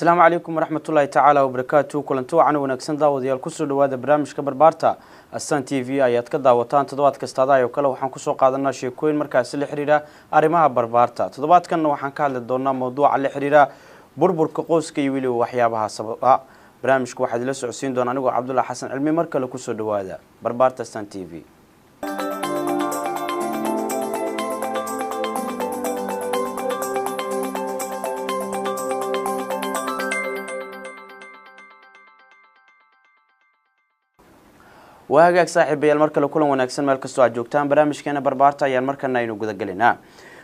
السلام عليكم ورحمة الله تعالى وبركاته. كلنتو عن ونكسن داوديال كسر دوادا برامج كبربارتا السان تي في آيات كداوتان تدوات كستادايو كلا وحن كسو قادنا شيكوين مركز اللي حريرة أرمها بربارتا تدوات كنا وحن كهل الدونا موضوع اللي حريرة بربر كقوس كيويلي وحيابها سبقا برامج واحد لسه عسين دونا نقول عبد الله حسن علمي مركز كسر دوادا بربارتا السان تي في. وهاجاك صاحب يا المركل كلهم وناكسن مالك السؤال جوكتان برامج كنا بربارتا يا المركل ناينو جذا قلنا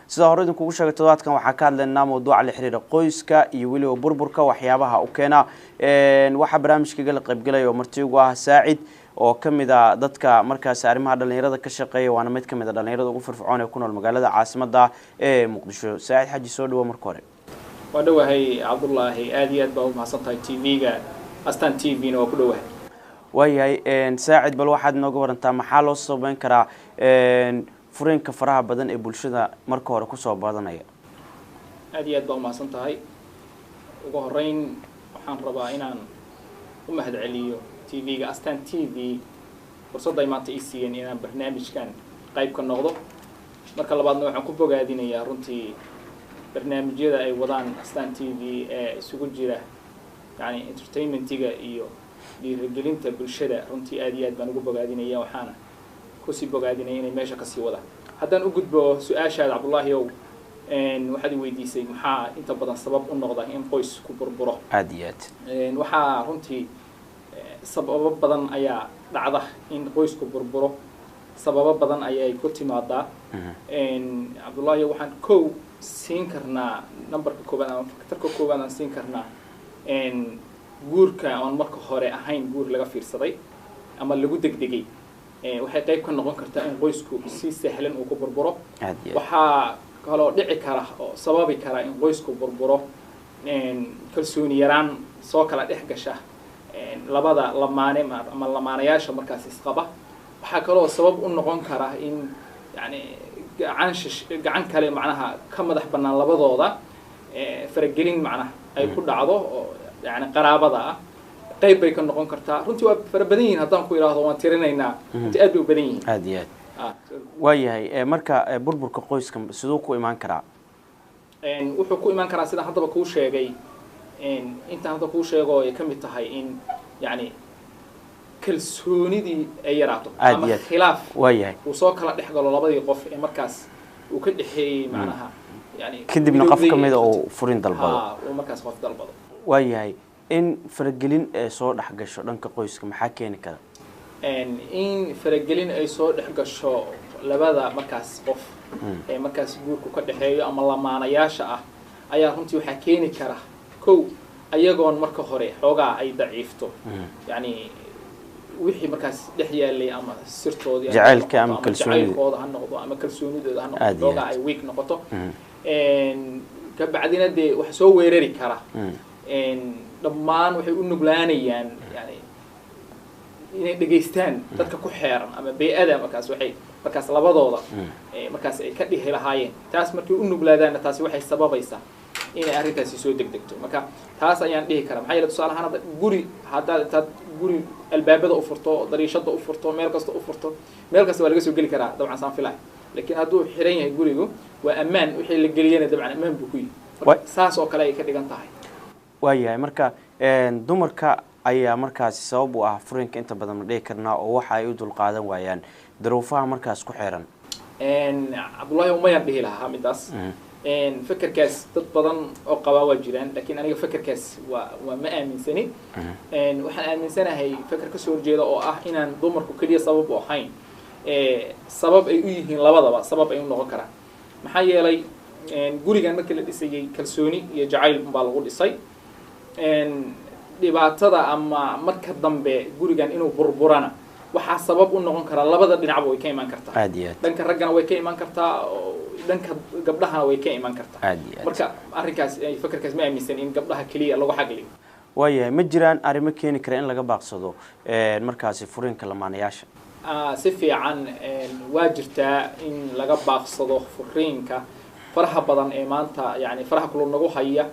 سيدا هردن كوشة قطوات كان وحكاد لنا موضوع الحرير قويسكا يولي وبربركا وحيابها وكنا وحا برامج كقل قبقلا يومرتيوها ساعد وكم إذا ضدك مركز أرمها دلنيرة كشقية وأنا ميت كم إذا دلنيرة وقفر فرعون يكون المقالة عاصمة دا مقدشو ساعد حاجي سود ومركوري ودوه هي عبد الله هي آديات باو مع صنطة تي فيجا أستان تي في نوكلوه وهي ساعد بالواحد نقول أنت محل وصوبين كرا فرين كفرها بدن إبولشة مركو ركوسه بعضنا أديات باو مع صنطة هاي وقهرين وحن ربعنا ومهد عليو تي في أستان تي في فرصة دايما تيسي إن برنامج كان قريب كان نقضه مركل الله بعض نوع كوبو قاعدين يا رنتي برنامج جدا أي وضعن أستان تي في سوق جرا يعني entertainment تيجا إيو dhiirigelinta bulshada runtii aad iyo aad baan ugu bogaadinaya waxaana ku sii bogaadinay inay meesha ka sii wada haddaan u gudbo su'aashaada Cabdullaahi oo waxaad i weydiisay maxaa inta badan sabab u noqda in qoys ku burburo aad iyo aad waxaa runtii sababo badan ayaa dhacda in qoysku burburo sababo badan ayay ku timaadaa Cabdullaahi waxaan kow siin karnaa numberka koobaad ama faktarka koobaad aan siin karnaa guurka aan marka hore ahayn guur laga fiirsaday ama lagu degdegay waxay qayb ka noqon kartaa in qoysku si sahlan uu ku burburo waxa kaloo dhici kara oo sababi kara in qoysku burburo kalsooni yaraan soo kala dhex gasha labada lamaane ama lamaanayaasha markaas isqaba waxa kaloo sabab u noqon kara in yani gacan kale macnaha ka madax banaan labadooda faragelin macnaha ay ku dhacdo يعني قرابة قيب بيكون نقول كرتا رنتي فربدين هذا نقول هذا وانترينينا تقابلوا بدين عاديات وياي مركا بربر كقويس كم سدوكو إيمان كرا إن وحكوا إيمان كرا سيدا هذا بكون شيء جاي إن أنت هذا بكون شيء جاي كم يتهاي إن يعني كل سوني دي أيراته أما خلاف وياي وصاك لا نحجر الله بدي يقف مركز وكل شيء معناها يعني كده بنقف كم إذا أو فرين دلبض ومركز خف دلبض وياي إن فرجلين صور حق الشو لانك قويس كم حكيني كذا إن فرجلين أي صور حق الشو لبذا مركز قف مركز جور كده حي أما الله معنا ياشة أيه هم تيو حكيني كره كو أيجون مركز خري حوجا أي ضعيفته يعني وحي مركز دحية اللي أما سرتو جعل كام كلسوني جعل قاضي هالنقطة أما كلسوني ده هالنقطة حوجا أي ويك نقطة إن كبعدين ده وحسوا ويرري كره إن ضمان وحي النجلانيان يعني إن دقيستان تذكر كحيرا أما بيئة مكاس وحي مكاس لبضوضة مكاس كده هلا هاين تاس مركي النجلادان تاس وحي السبب يسا إن أريد تسيسو دكتو مكا تاس يعني به كلام حي لتصال هذا جوري هذا جوري الباب ده أفرطه ضريشة ده أفرطه ميركس ده أفرطه ميركس ولا جسوا جلي كرا طبعا صان فلاي لكن هذا حرين جوريو وأمان وحي اللي جلينا طبعا أمان بكوي ساس أو كلاي كده جنتاهي وياي مركا دمركا أي مركز سبب وأفرينك أنت بدل ما ذكرنا ووحى يدل قادم ويان ظروفها مركز كحيرا. عبد الله يوم ما ينبه لها هم داس. فكر كاس تطبضن أو قواوة جيران لكن أنا فكر كاس وما آمن سنة. وحنا آمن سنة هي فكر كسور جيدا أو إن دمركو كلية سبب وحين. سبب أيه لبضة سبب أيه نغكره. محيي لي قولي كان مثل الإسي كلسوني يجعل مبالغ الإسي. إن dhibaatada ama marka dambe gurigan inuu burburana waxa sabab u noqon kara labada dhinac way ka iman kartaa dhanka ragana way ka iman kartaa dhanka gabdhaha way ka iman kartaa marka arrinkaas ay fakarkaas ma aaminsan in gabdhaha kaliya lagu xaqliyo waaya ma jiraan arrimo keeni kara in laga baaqsado markaasi furiinka lamaanayaasha si fiican waa jirtaa in laga baaqsado furiinka faraha badan ee maanta yani faraha kulul nagu haya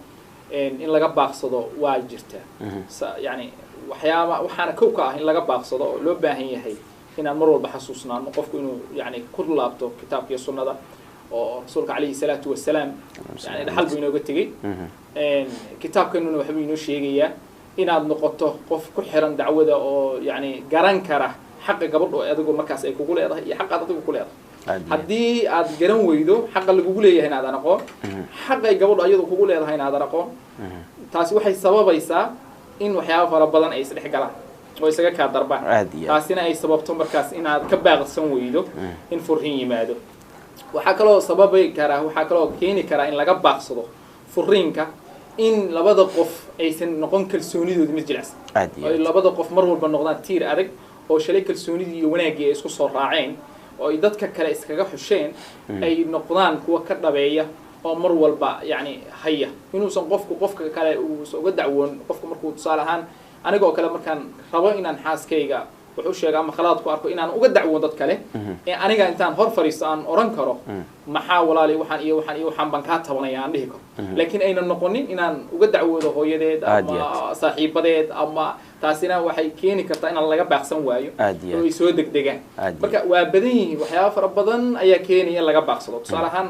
in laga baaqsado waa jirta yani waxaana kow ka ah in laga baaqsado oo loo baahan yahay inaan mar walba xasuusnaano qofku inuu yani ku laabto kitaabka iyo sunnada oo rasuulka calayhi salaatu wasalaam yani dhaxal buu inooga tegey kitaabkanuna waxbuu inoo sheegayaa inaad noqoto qof ku xiran dacwada oo yani garan kara xaqa gabadho adigu markaas ay kugu leedahay iyo xaqaad adigu ku leedahay haddii aad garan weydo xaqa lagugu leeyahay inaadan aqoon xaqay gabadho ayadu kugu leedahay inaadan aqoon taasi waxay sababaysaa in waxyaaba fara badan ay isdhex galaan oo isaga kaa darbaan taasina ay sababto markaas inaad ka baaqsan weydo in furriin yimaado waxaa kaloo sababi karaa waxaa kaloo keeni karaa in laga baaqsado furriinka in labada qof aysan noqon kalsoonidooda mid jilicsan oo labada qof mar walba noqdaan tiir adag oo shalay kalsoonidii iyo wanaaggii ay isku soo raaceen oo ay dadka kale iskaga xusheen ay noqdaan kuwa ka dhabeeya oo mar walba yani haya inuusan qofka kale uusan uga dacwoon qofka markuu tusaale ahaan anigoo kale markaan rabo inaan xaaskayga wuxuu sheega ama khalaad ku arko inaan uga dacwoon dad kale ee aniga intaan hor fariisto aan oran karo maxaa walaali waxaan baan kaa tabanaya aan dhihi karo laakiin aynan noqonin inaan uga dacwoodo hooyadeed ama saaxiibadeed ama taasina waxay keeni kartaa inaan laga baaqsan waayo oo ay soo degdegaan marka waa badan yihiin waxyaaba fara badan ayaa keenaya in laga baaqsado tusaale ahaan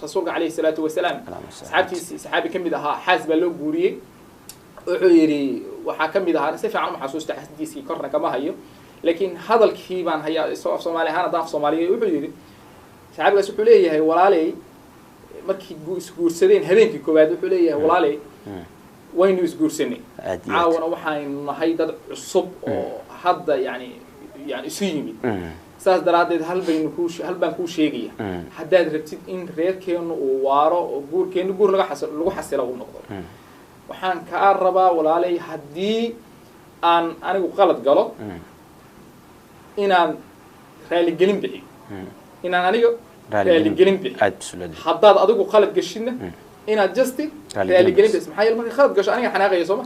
rasuulka calayhi salaatu wasalaam saxaabtiisii saxaabi ka mid ahaa xaas baa loo guuriyey wuxuu yidhi waxaa ka mid ahaa si fiican uma xasuusta xadiiskii korna kama hayo laakiin hadalkii baan hayaa af soomaali ahaan haddaan af soomaaliya wuxuu yidhi saxaabigaas wuxuu leeyahay walaaley markii isguursadeen habeenkii koowaad wuxuu leeyahay walaaley waynu isguursanay caawana waxaynu nahay dad cusub oo hadda yani isu yimid saas daraaddeed hal baan kuu sheegaya haddaad rabtid in reerkeenu uu waaro oo guurkeenu guur lagu xasilo uu noqdo waxaan kaa rabaa walaalay haddii aan anigu qalad galo inaan raaligelin bixiyo inaan aniga raaligelin bixiyo haddaad adigu qalad gashidna inaad justi raaligelin bixiso maxaa yeele markay khalad gasho aniga xanaaqaya sooma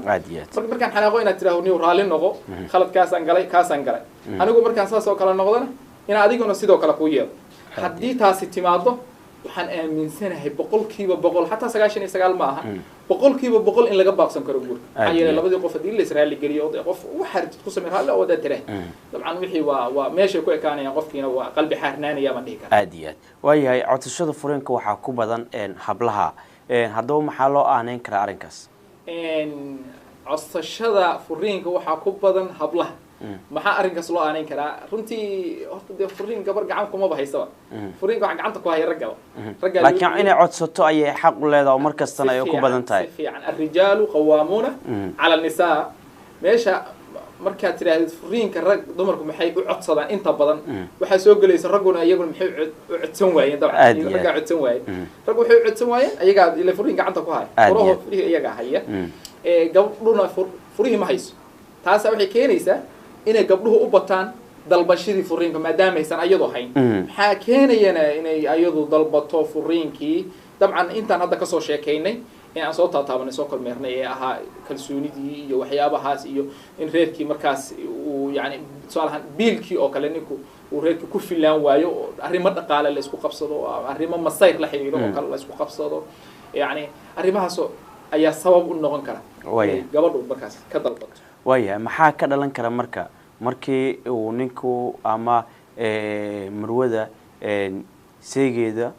markaan xanaaqo inaad tiraahdo niw raalli noqo khaladkaasaan galay anigu markaan saas oo kale noqdona inaa adiguna sidoo kale kuu yeelo haddii taasi timaado waxaan aaminsanahay boqolkiiba boqol xataa 99 ma aha boqolkiiba boqol in laga baaqsan karo guurka maxaa yeelay labadii qof haddii la israaligeliyo oo qof wax xarid ku sameeyo hal oo dad tire dabcan wixii waa meesha ku ekaanayaan qofkiina waa qalbi xaarnaanaya ma dhihi karo aad iyo aad waayahay codsashada fureenka waxaa ku badan hablaha haddaba maxaa loo aaneyn karaa arrinkaas codsashada fureenka waxaa ku badan hablaha maxaa arrinkaas loo aaneyn karaa runtii horta dee furiin gabar gacan kuma bahaysaba furiinka waxaa gacanta ku haya ragga laakiin inay codsato ayay xaq u leedahay oo markastana ay ku badan tahay si fiican الرجال قوامون على النساء meesha markaad tiraahdo furiinka rag dumarku maxay u codsadaan inta badan waxa soo galaysa raguna iyaguna maxay u codsan waayeen dabcan ragga codsan waayeen rag waxay u codsan waayeen ayaga ila furiin gacanta ku haya furaha furihi iyaga haya gabdhuna furihi ma hayso taas waxay keenaysaa inay gabdhuhu u bataan dalbashadii furiinka maadaama aysan ayadoo hayn maxaa keenayana inay ayadu dalbato furiinkii dabcan intaan hadda kasoo sheekaynay in aan soo taataabanay soo kormeernay ee ahaa kalsoonidii iyo waxyaabahaas iyo in reerkii markaas uu yani tusaalahaan biilkii oo kale ninku uu reerkii ku filaan waayo oo arrimo dhaqaale la isku qabsado arrimo masayr la xiriiro oo kale la isku qabsado yani arrimahaas ayaa sabab u noqon kara gabadhu markaas ka dalbato waayahay maxaa ka dhalan kara markii uu ninku ama marwada seegeeda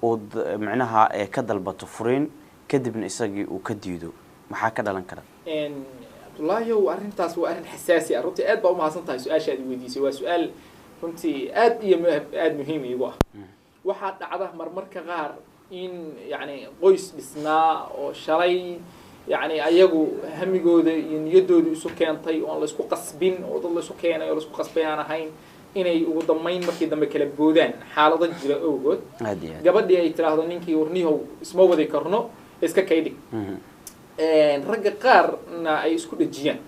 uu macnaha ka dalbato furiin kadibna isagii uu ka diido maxaa ka dhalan kara Abdullaahi arrintaas waa arrin xasaasi ah runtii aad baa u mahadsan tahay su'aasha aad weydiisay waa su'aal runtii aad muhiim iigu ah waxaa dhacda marmarka qaar in yani qoys dhisnaa oo shalay يعني ayagu hamigooda iyo niyadooda isu keentay oo la isku qasbin oo dad la isku keenay oo la isku qasbayaan ahayn inay ugu dambeyn markii dambe kala boodaan xaalado jira awgood gabadhii ay tiraahdo ninkii warniyow isma wadi karno iska kaydhig ragga qaarna ay isku dhajiyaan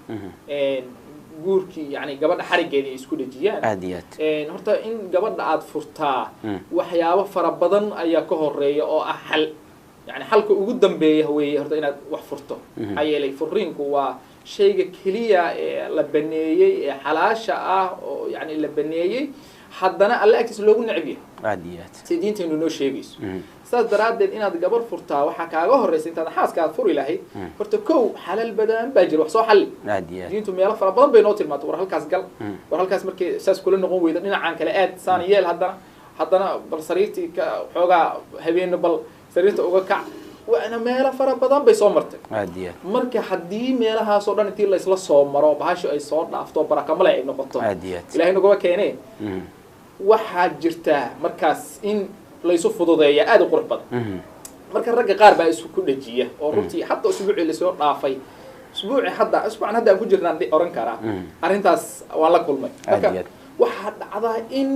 guurkii yani gabadha xarigeedii ay isku dhajiyaan horta in gabadha aad furtaa waxyaabo fara badan ayaa ka horeeya oo ah xal يعني حلقة وجودن بيه هو هرتا إن وحفرته حيالي فرينكو وشيء كليا لبنية حلاشة يعني لبنية حدنا الله أكتس لوجو نعبيه عاديات سيدينتي إنه نوشيجيس ساس درادد إن هذا قبر فرتا وحكى جوهر رئيس أنت حاس كاد فري لهي فرتكو حلال بدن باجر وحصو حل عاديات دينتم يلا فربضن بينوتي ما تورا هالكاس قل ورا هالكاس مركي ساس كلنا قوم ويدا إن عن كلاءات ثانية هذا برصريتي كحوجا هبين بل سريرته أوجا كع وأنا ميلا فربضن بيصومرتك عاديات marka hadii meelaha soo dhan intii la isla soo maro bahasho ay soo dhaafto barakama la ay noqoto عاديات ilaahay nagu keenay waxa jirta markaas in la isu fududeeyo aad u qurux badan marka ragga qaar baa isku ku dhajiya oo runtii hadda usbuuci la soo dhaafay usbuuci hadda aan ku jirnaan oran karaa arintaas waa la kulmay marka waxa dhacda in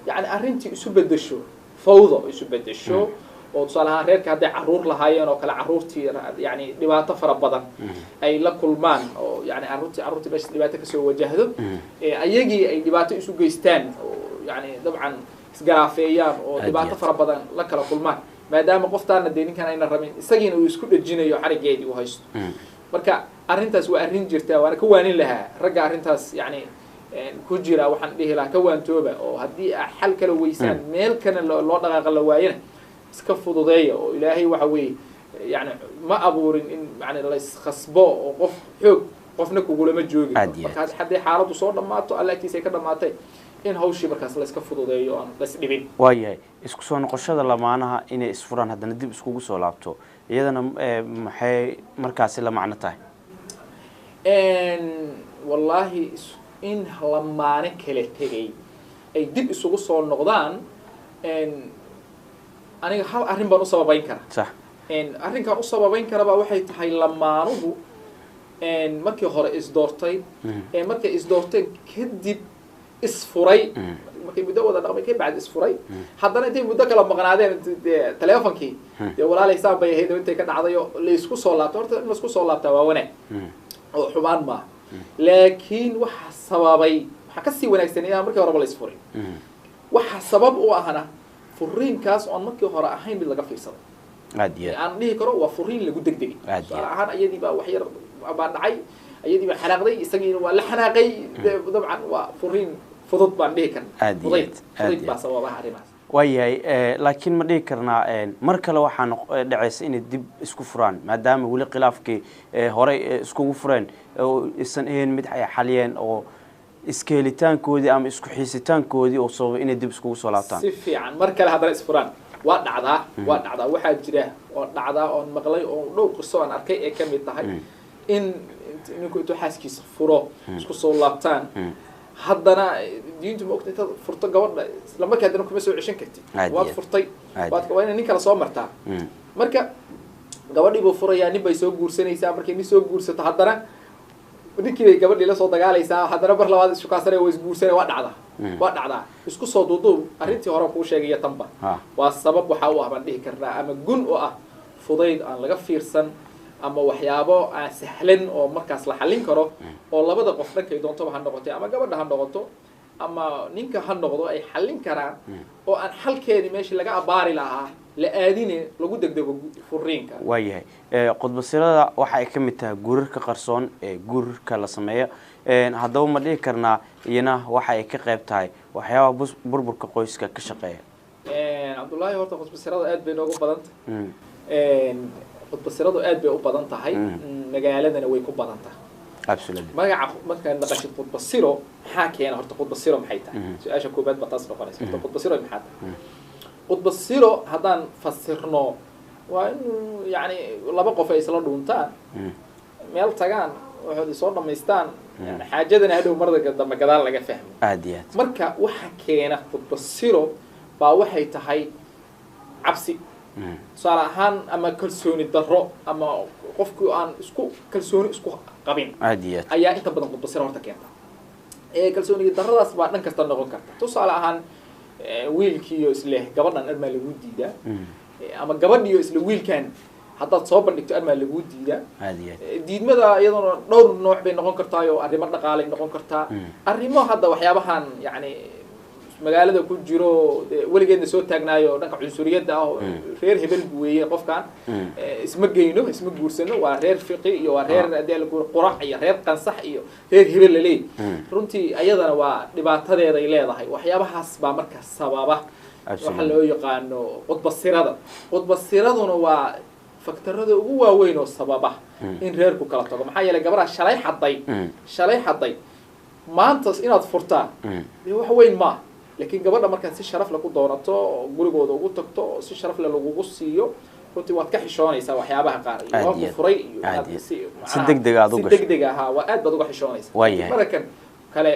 yani arintii isu bedesho fawdo isu bedesho oo tusaalaha reerka hadday caruur lahaayeen oo kale caruurtii yani dhibaato fara badan ay la kulmaan oo yani caruurtii meesha dhibaato kasoo wajahdo ayagii ay dhibaato isu geystaan oo yani dabcan isgaraafeeyaan oo dhibaato fara badan la kala kulmaan maadaama qoftaana dee ninkan ayna rabin isagiina uu isku dhajinayo xarigeedii uu haysto marka arrintaas waa arrin jirta waana ka waanin lahaa ragga arrintaas yani ku jira waxaan dhihi lahaa ka waantooba oo haddii xal kala weysaan meel kana loo dhaqaaqa la waayana iska fududeeya oo ilaahay waxa weeye yani ma abuurin in yani la iskhasbo oo qof xoog qofna kugulama joogi markaas haddii xaaladdu soo dhammaato alla agtiisa ay ka dhammaatay in hawshii markaas la iska fududeeyo aan la isdhibin waayahay isku soo noqoshada lamaanaha inay isfuraan haddana dib iskugu soo laabto iyadana maxay markaasi la macno tahay wallahi in lamaane kala tegay ay dib isugu soo noqdaan aniga hal arrin baan u sababayn karaa sax arrinkan u sababayn karaba waxay tahay lamaanuhu markii hore isdoortay markay isdoorteen kadib isfuray markay muddo wada dhaqmay ka bacdi isfuray haddana intay muddo kala maqnaadeen teleefonkii dee walaalay saan bay ahayd intay ka dhacday oo la isku soo laabto horta in la isku soo laabtaa waa wanaag oo xumaan maaha laakiin waxa sababay waxa kasii wanaagsan inaan markii horeba la isfuray waxa sabab u ahana furiinkaas oon markii hore ahayn mid laga fiirsaday عاديات aan dhihi karo waa furiin lagu degdegay ahaan ayadii baa wax yar baa dhacay ayadii baa xanaaqday isagiina waa la xanaaqay dabcan waa furiin fudud baan dhihi karnaa fudud baa sababaha arrimahaas waayahay laakiin ma dhihi karnaa mar kale waxaan dhacaysa inay dib isku furaan maadaama weli khilaafkii horey iskugu fureen oo isan ahayn mid ay xaliyeen oo iskeelitaankoodii ama isku xiisitaankoodii oo sababay inay dib iskugu soo laabtaan si fiican mar kale haddana isfuraan waa dhacdaa waxaa jira oo dhacdaa oon maqlay oo dhowr qiso aan arkay ee ka mid tahay in ninku intuu xaaskiisa furo isku soo laabtaan haddana diintu ma ogta intaad furto gabadha isla markaa haddana kuma soo ceshan kartid waad furtay waa inay nin kale soo martaa marka gabadhii buu furayaa nin bay soo guursanaysaa markay nin soo guursato haddana ninkii bay gabadhii la soo dagaalaysaa haddana mar labaad ishukaasana waa isguursanay waa dhacdaa isku soo duuduub arrintii hore kuu sheegaya tanba waa sabab waxa u ah baan dhihi karnaa ama gun u ah fudayd aan laga fiirsan ama waxyaabo aan sahlan oo markaas la xallin karo oo labada qof dhankay doontoba ha noqotay ama gabadha ha noqoto ama ninka ha noqdo ay xallin karaan oo aan xalkeedii meeshii laga abaari lahaa la aadine lagu degdego furiinka waayahay qodbasirada waxa ay ka mid tahay guurarka qarsoon ee guurarka la sameeyo haddaba ma dhihi karnaa iyana waxa ay ka qayb tahay waxyaabaha burburka qoyska ka shaqeeya cabdullaahi horta qodbasirada aad bay noogu badan tahay qodbasiradu aad bay u badan tahay magaaladana way ku badan tahay absolutely magaca markaan naqashid qodbasiro maxaa keena horta qodbasiro maxay tahay su-aasha koobaad ba taas noqonaysa horta qodbasiro maxaa tahay qodbasiro haddaan fasirno waa in yani laba qof ay isla dhuuntaan meel tagaan waxood soo dhamaystaan yani xaajadana hadhow marda dambe gadaal laga fahmo aad iyo aad marka waxa keena qodbasiro baa waxay tahay cabsi tusaale ahaan ama kalsooni darro ama qofku aan isku kalsooni isku qabin aad iyo aad ayaa inta badan qodbasiro horta keenta kalsooni darradaas baa dhan kasta noqon karta tusaale ahaan wiilkiiyo isle gabadhan armaa lagu diidaa ama gabadhiyo isla wiilkan haddaad soo bandhigto armaa lagu diidaa diidmada iyaduna dhowr nooc bay noqon kartaa oo arrimo dhaqaalay noqon kartaa arrimo hadda waxyaabahan yani magaalada ku jiro weligeedna soo taagnaayo dhanka cunsuriyadda ah reer hebel weeye qofkan isma geyno isma guursano waa reer fiqi iyo waa reer qurac iyo reer qansax iyo reer hebel laleey runtii ayadana waa dhibaatadeeday leedahay waxyaabahaas baa marka sababa waxa loo yaqaano qodbasiraduna waa faktarada ugu waaweyn oo sababa in reerku kala tago maxaa yeelay gabadha shalay xaday maanta inaad furtaa wax weyn ma laakiin gabadha markaad si sharaf leh ku doonato gurigooda ugu tagto si sharaf leh lagugu siiyo runtii waad ka xishoonaysaa waxyaabaha qaar iyo waa furay iyo si degdeg aad u gasho si degdeg ah waa aad baad uga xishoonaysaa markan kale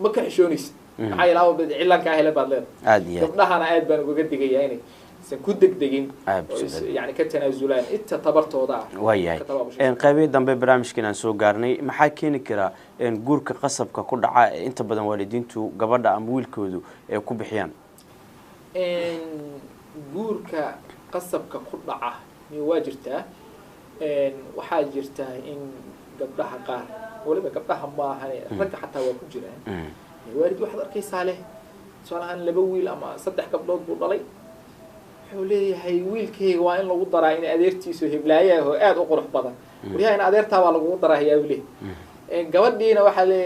ma ka xishoonaysid maxaa yeelay cilanka hele baad leedahay gabdhahana aad baan uga digayaa inay ku degdegin yani ka tanaazulaan inta tabartooda waayahay qaybihii dambe barnaamijkan aan soo gaarnay maxaa keeni karaa guurka qasabka ku dhaca inta badan waalidiintu gabadha ama wiilkoodu ay ku bixiyaan guurka qasabka ku dhaca waa jirtaa waxaa jirta in gabdhaha qaar waliba gabdhaha maaha ragga xataa waa ku jiraan waalid waxaad arkaysaa leh tusaalahaan 2 wiil ama 3 gabdhood buu dhalay wuxuu leeyahay wiilkayga waa in lagu daraa in adeertiisu hiblaayaha oo aad u qurux badan wariyaha in adeertaa baa lagu darayaa wili gabadhiina waxaa le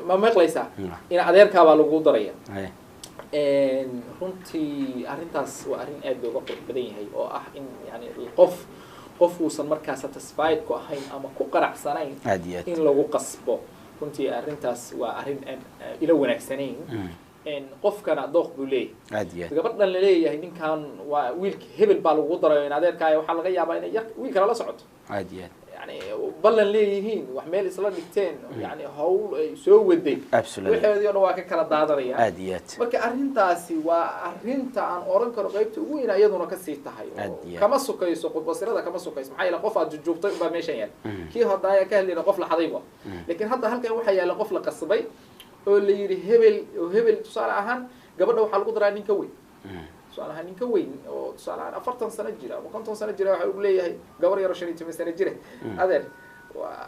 ma maqlaysaa in adeerkaa baa lagu daraya runtii arrintaas waa arrin aad looga qurux badan yahay oo ah in yani qof uusan markaa satisfied ku ahayn ama ku qanacsanayn in lagu qasbo runtii arrintaas waa arrin ila wanaagsanayn qofkana dooq buu leeyahay gabadhan la leeyahay ninkan waa wiilka hebel baa lagu darayo in adeerkaayo waxaa laga yaabaa inay wiilkana la socoto يعني ballan leeyihiin wax meel isla dhigteen yani hawl ay soo waday wixii oo waa ka kala daadanaya marka arrintaasi waa arrinta aan oran karo qaybta ugu weyn ayaduna ka sii tahay kama sukayso qodbasirada kama sukayso maxay la qof aad joogtay ba meeshan yaal kii hadda ka hadlayna qof la xadayba laakiin hadda halkan waxa yaala qof la qasbay oo la yiri hebel tusaale ahaan gabadha waxa lagu daraa ninka weyn su'aalaha ninka weyn oo su'aalaha 40 sano jira ama 50 sano jira waxa uu leeyahay gabar yar oo 15 sano jira adeer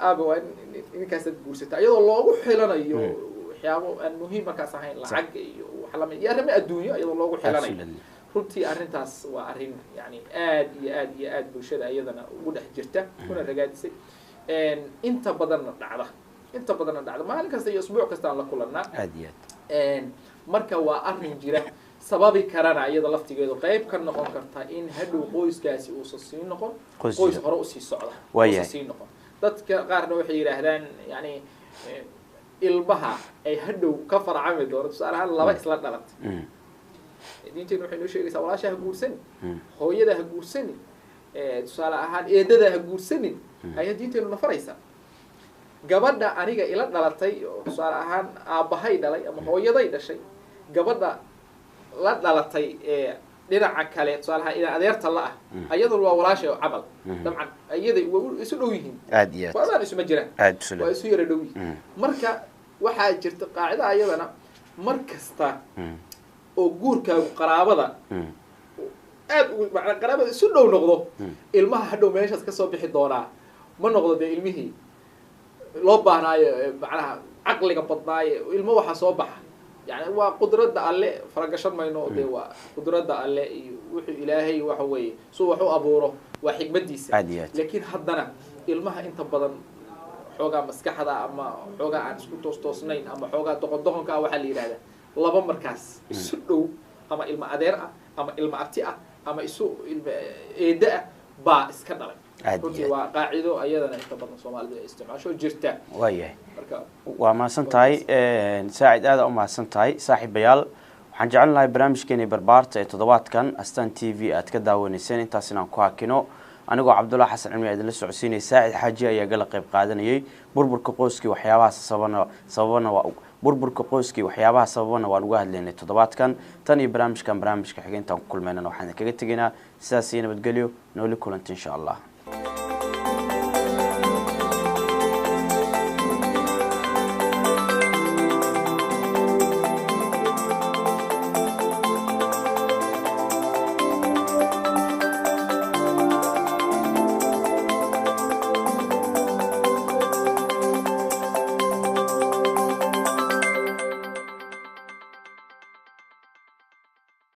aaba waa ninkaas guursata iyadoo loogu xilanayo waxyaabo aan muhiim markaas ahayn lacag iyo wax la mid yahay adduunyo iyadoo loogu xilanayo runtii arrintaas waa arrin yani aad bulshada iyadana ugu dhex jirta kuna ragaadisay inta badan dhacda maalin kasta iyo usbuuc kasta aan la kulanaa marka waa arrin jira sababi karana iyada laftigeedu qayb ka noqon karta in hadhow qoyskaasi uu sii noqon qoys hore u sii socda sii noqon dadka qaarna waxay yiraahdaan yani ilmaha ay hadhow ka farcami doonto tusaalahaan laba isla dhalatay diinteenu waxay noo sheegaysaa walaasha ha guursan hooyada ha guursan tusaale ahaan eedada ha guursanin ayaa diinteenu na faraysa gabadha aniga ila dhalatay oo tusaale ahaan aabahay dhalay ama hooyaday dhashay gabadha la dhalatay dhinaca kale tusaalaha ina adeerta la ah ayadoo waa walaashay camal dabcan ayada isu dhow yihiin waa isma jiraan waa isu yara dhow yihiin marka waxaa jirta qaacida ayadana mar kasta oo guurkaagu qaraabada aad macna qaraabada isu dhow noqdo ilmaha hadhow meeshaas ka soo bixi doonaa ma noqdo de ilmihii loo baahnaayo macnaha caqliga badnaayo ilmo waxa soo baxa يعني وقدرة الله فرقشان ما ينو ده وقدرة الله وحي إلهي وحوي سو وحو أبوره وحكمة ديسة لكن حدنا المها أنت بدن حوجا مسكح هذا أما حوجا عن سكوت توسنين أما حوجا تقدهم كواحد هذا الله بمركز سدو أما إلما أديرة أما إلما أبتئة أما يسوع إداء با إسكندر runtii waa qaacido ayadana inta badan Soomaalida isticmaasho jirta waa maasan tahay saacid aad u maasan tahay saaxiibayaal waxaan jecelnahay barnaamijkeena barbaarta ee toddobaadkan Astaan TV aad ka daawaneyseen intaas inaan ku hakino anigoo Cabdullaahi Xasan Cilmi idin la socodsiinay saacid xaaji ayaa gal qayb qaadanayay burburka qoyskii waxyaabaha sababana waa lagu hadlaynay toddobaadkan tan iyo barnaamijka xigeentan ku kulmeynana waxaan kaga tegaynaa sidaas iyo nabadgelyo nooli kulanti insha Allah